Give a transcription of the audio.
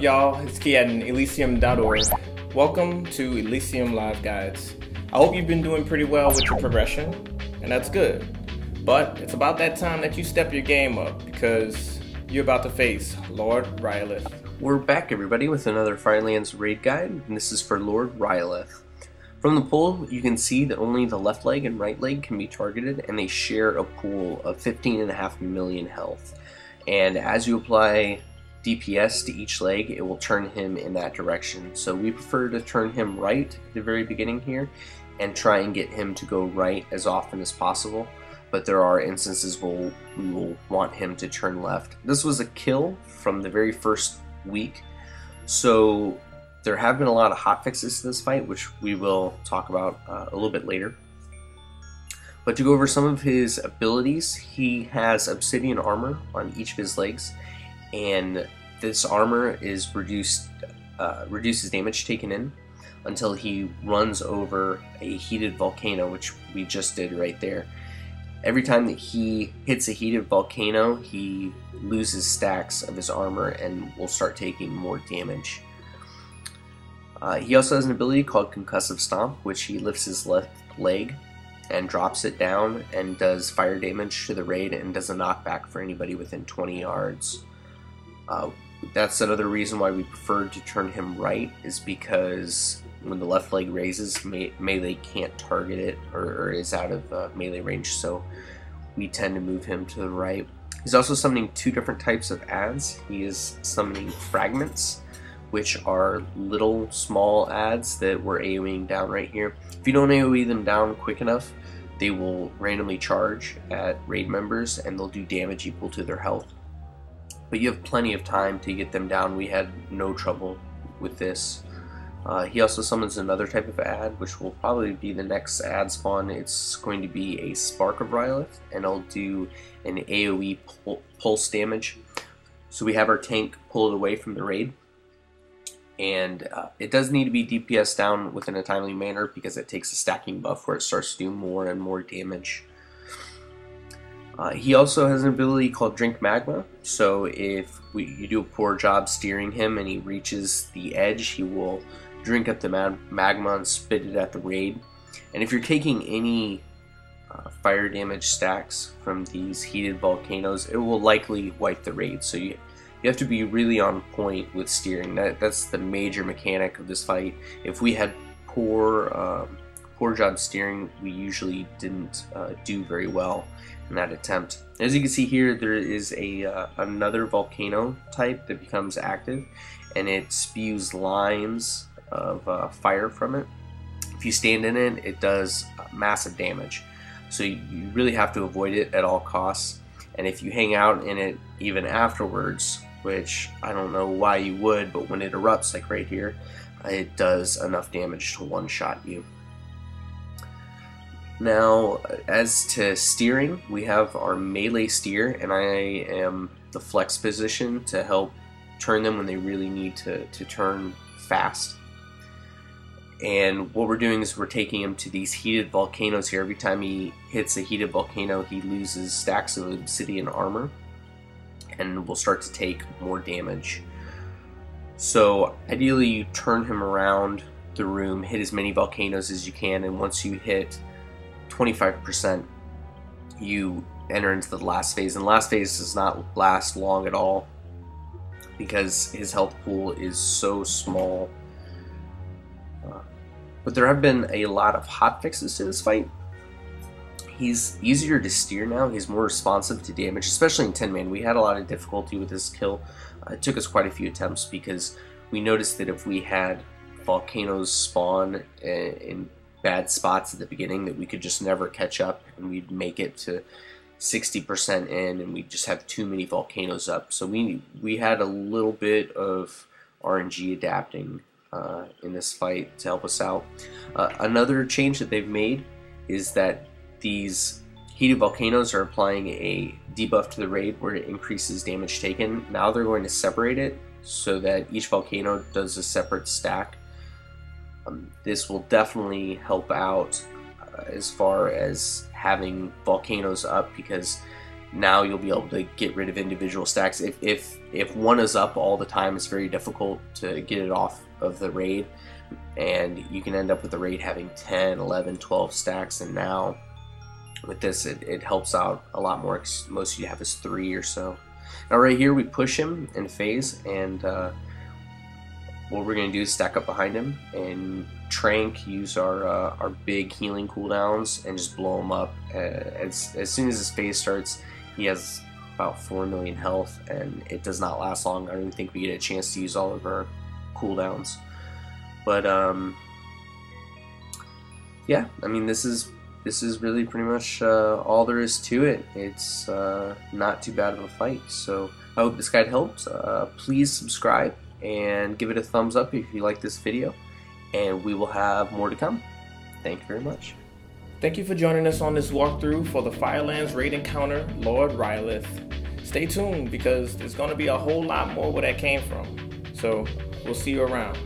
y'all? It's Key at Elysiam.org. Welcome to Elysium Live Guides. I hope you've been doing pretty well with your progression, and that's good. But it's about that time that you step your game up, because you're about to face Lord Rhyolith. We're back, everybody, with another Firelands raid guide, and this is for Lord Rhyolith. From the pool, you can see that only the left leg and right leg can be targeted, and they share a pool of 15.5 million health. And as you apply DPS to each leg, it will turn him in that direction. So we prefer to turn him right at the very beginning here, and try and get him to go right as often as possible. But there are instances where we will want him to turn left. This was a kill from the very first week, so there have been a lot of hotfixes to this fight, which we will talk about a little bit later. But to go over some of his abilities, he has obsidian armor on each of his legs, and this armor is reduces damage taken in until he runs over a heated volcano, which we just did right there. Every time that he hits a heated volcano, he loses stacks of his armor and will start taking more damage. He also has an ability called Concussive Stomp, which he lifts his left leg and drops it down and does fire damage to the raid and does a knockback for anybody within 20 yards. That's another reason why we prefer to turn him right, is because when the left leg raises, melee can't target it or is out of melee range, so we tend to move him to the right. He's also summoning two different types of adds. He is summoning fragments, which are little small adds that we're AoEing down right here. If you don't AoE them down quick enough, they will randomly charge at raid members and they'll do damage equal to their health. But you have plenty of time to get them down. We had no trouble with this. He also summons another type of add, which will probably be the next add spawn. It's going to be a Spark of Rhyolith, and it'll do an AoE pulse damage. So we have our tank pulled away from the raid, and it does need to be DPS down within a timely manner because it takes a stacking buff where it starts to do more and more damage. He also has an ability called Drink Magma, so if you do a poor job steering him and he reaches the edge, he will drink up the magma and spit it at the raid. And if you're taking any fire damage stacks from these heated volcanoes, it will likely wipe the raid, so you have to be really on point with steering. That's the major mechanic of this fight. If we had poor job steering, we usually didn't do very well in that attempt. As you can see here, there is another volcano type that becomes active, and it spews lines of fire from it. If you stand in it, it does massive damage, so you really have to avoid it at all costs. And if you hang out in it even afterwards, which I don't know why you would, but when it erupts like right here, it does enough damage to one-shot you. Now, as to steering, we have our melee steer, and I am the flex position to help turn them when they really need to turn fast. And what we're doing is we're taking him to these heated volcanoes here. Every time he hits a heated volcano, he loses stacks of obsidian armor and will start to take more damage. So ideally you turn him around the room, hit as many volcanoes as you can, and once you hit 25%, you enter into the last phase. And the last phase does not last long at all because his health pool is so small. But there have been a lot of hotfixes to this fight. He's easier to steer now. He's more responsive to damage, especially in 10-man. We had a lot of difficulty with this kill. It took us quite a few attempts because we noticed that if we had volcanoes spawn in bad spots at the beginning, that we could just never catch up, and we'd make it to 60% in and we'd just have too many volcanoes up. So we had a little bit of RNG adapting in this fight to help us out. Another change that they've made is that these heated volcanoes are applying a debuff to the raid where it increases damage taken. Now they're going to separate it so that each volcano does a separate stack. This will definitely help out as far as having volcanoes up, because now you'll be able to get rid of individual stacks. If one is up all the time, it's very difficult to get it off of the raid, and you can end up with the raid having 10, 11, 12 stacks. And now with this, it helps out a lot more. Most you have is 3 or so. Now right here we push him in phase, and what we're going to do is stack up behind him and Trank, use our big healing cooldowns, and just blow him up. As soon as his phase starts, he has about 4 million health, and it does not last long. I don't even think we get a chance to use all of our cooldowns. But yeah, I mean, this is really pretty much all there is to it. It's not too bad of a fight. So I hope this guide helped. Please subscribe and give it a thumbs up if you like this video, and we will have more to come. Thank you very much. Thank you for joining us on this walkthrough for the Firelands raid encounter, Lord Rhyolith. Stay tuned, because there's going to be a whole lot more where that came from. So we'll see you around.